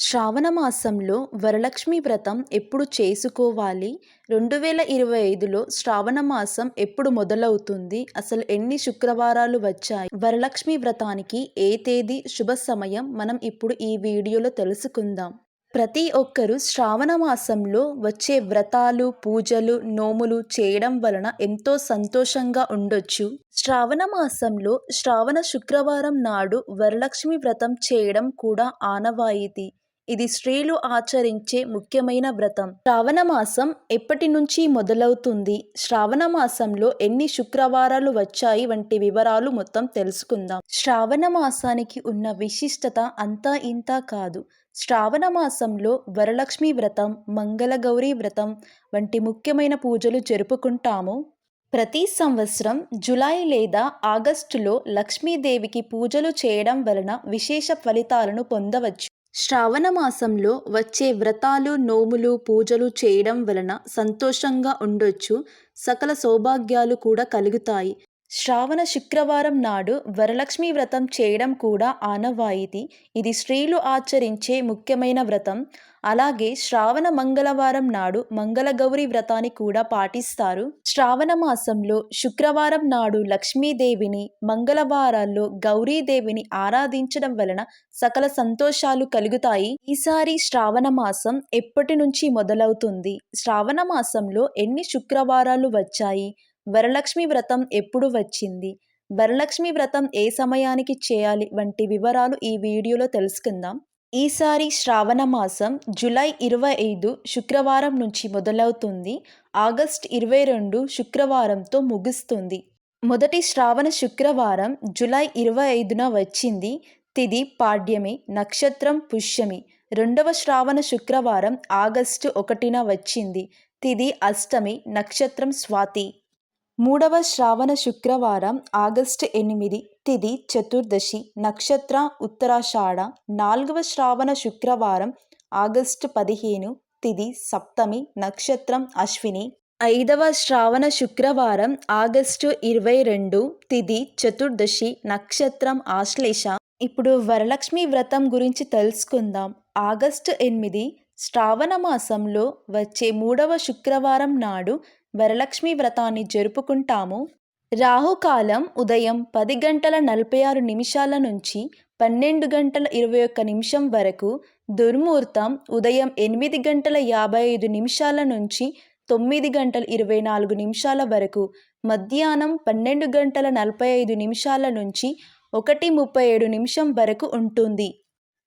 శ్రావణ మాసంలో వరలక్ష్మి వ్రతం ఎప్పుడు చేసుకోవాలి? 2025లో శ్రావణ మాసం ఎప్పుడు మొదలవుతుంది? అసలు ఎన్ని శుక్రవారాలు వచ్చాయి? వరలక్ష్మి వ్రతానికి ఏ తేదీ శుభ సమయం? మనం ఇప్పుడు ఈ వీడియోలో తెలుసుకుందాం. ప్రతి ఒక్కరూ శ్రావణ మాసంలో వచ్చే వ్రతాలు, పూజలు, నోములు చేయడం వలన ఎంతో సంతోషంగా ఉండొచ్చు. శ్రావణ మాసంలో శ్రావణ శుక్రవారం నాడు వరలక్ష్మి వ్రతం చేయడం కూడా ఆనవాయితీ. ఇది స్త్రీలు ఆచరించే ముఖ్యమైన వ్రతం. శ్రావణ మాసం ఎప్పటి నుంచి మొదలవుతుంది? శ్రావణ మాసంలో ఎన్ని శుక్రవారాలు వచ్చాయి వంటి వివరాలు మొత్తం తెలుసుకుందాం. శ్రావణ మాసానికి ఉన్న విశిష్టత అంతా ఇంతా కాదు. శ్రావణ మాసంలో వరలక్ష్మి వ్రతం, మంగళగౌరి వ్రతం వంటి ముఖ్యమైన పూజలు జరుపుకుంటాము. ప్రతి సంవత్సరం జూలై లేదా ఆగస్టులో లక్ష్మీదేవికి పూజలు చేయడం వలన విశేష ఫలితాలను పొందవచ్చు. శ్రావణ మాసంలో వచ్చే వ్రతాలు, నోములు, పూజలు చేయడం వలన సంతోషంగా ఉండొచ్చు. సకల సౌభాగ్యాలు కూడా కలుగుతాయి. శ్రావణ శుక్రవారం నాడు వరలక్ష్మి వ్రతం చేయడం కూడా ఆనవాయితీ. ఇది స్త్రీలు ఆచరించే ముఖ్యమైన వ్రతం. అలాగే శ్రావణ మంగళవారం నాడు మంగళగౌరి వ్రతాన్ని కూడా పాటిస్తారు. శ్రావణ మాసంలో శుక్రవారం నాడు లక్ష్మీదేవిని, మంగళవారాల్లో గౌరీదేవిని ఆరాధించడం వలన సకల సంతోషాలు కలుగుతాయి. ఈసారి శ్రావణ మాసం ఎప్పటి నుంచి మొదలవుతుంది? శ్రావణ మాసంలో ఎన్ని శుక్రవారాలు వచ్చాయి? వరలక్ష్మి వ్రతం ఎప్పుడు వచ్చింది? వరలక్ష్మి వ్రతం ఏ సమయానికి చేయాలి వంటి వివరాలు ఈ వీడియోలో తెలుసుకుందాం. ఈసారి శ్రావణ మాసం జూలై 25 శుక్రవారం నుంచి మొదలవుతుంది. ఆగస్టు 22 శుక్రవారంతో ముగుస్తుంది. మొదటి శ్రావణ శుక్రవారం జూలై 25న వచ్చింది. తిథి పాడ్యమి, నక్షత్రం పుష్యమి. రెండవ శ్రావణ శుక్రవారం ఆగస్టు 1న వచ్చింది. తిథి అష్టమి, నక్షత్రం స్వాతి. మూడవ శ్రావణ శుక్రవారం ఆగస్టు 8, తిథి చతుర్దశి, నక్షత్ర ఉత్తరాషాఢ. నాలుగవ శ్రావణ శుక్రవారం ఆగస్టు 15, తిథి సప్తమి, నక్షత్రం అశ్విని. ఐదవ శ్రావణ శుక్రవారం ఆగస్టు 22, తిథి చతుర్దశి, నక్షత్రం ఆశ్లేష. ఇప్పుడు వరలక్ష్మి వ్రతం గురించి తెలుసుకుందాం. ఆగస్టు 8 శ్రావణ మాసంలో వచ్చే మూడవ శుక్రవారం నాడు వరలక్ష్మి వ్రతాన్ని జరుపుకుంటాము. రాహుకాలం ఉదయం 10:46 నుంచి 12:21 వరకు, దుర్ముహూర్తం ఉదయం 8:55 నుంచి 9:24 వరకు, మధ్యాహ్నం 12:45 నుంచి 1:37 వరకు ఉంటుంది.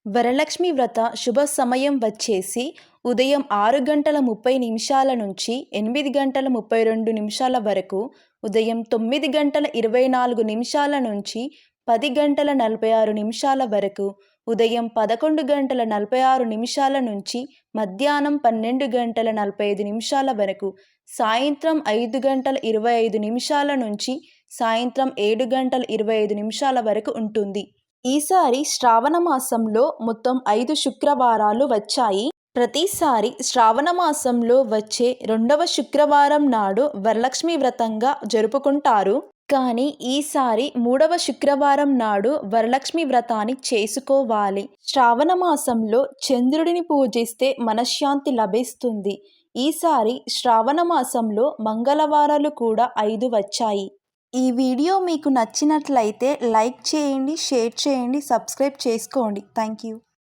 వరలక్ష్మి వ్రత శుభ సమయం వచ్చేసి ఉదయం 6:30 నుంచి 8:32 వరకు, ఉదయం 9:24 నుంచి 10:46 వరకు, ఉదయం 11:46 నుంచి మధ్యాహ్నం 12:45 వరకు, సాయంత్రం 5:25 నుంచి సాయంత్రం 7:25 వరకు ఉంటుంది. ఈసారి శ్రావణ మాసంలో మొత్తం 5 శుక్రవారాలు వచ్చాయి. ప్రతిసారి శ్రావణ మాసంలో వచ్చే రెండవ శుక్రవారం నాడు వరలక్ష్మి వ్రతంగా జరుపుకుంటారు. కానీ ఈసారి మూడవ శుక్రవారం నాడు వరలక్ష్మి వ్రతాన్ని చేసుకోవాలి. శ్రావణ మాసంలో చంద్రుడిని పూజిస్తే మనశ్శాంతి లభిస్తుంది. ఈసారి శ్రావణ మాసంలో మంగళవారాలు కూడా 5 వచ్చాయి. ఈ వీడియో మీకు నచ్చినట్లయితే లైక్ చేయండి, షేర్ చేయండి, సబ్స్క్రైబ్ చేసుకోండి. Thank you.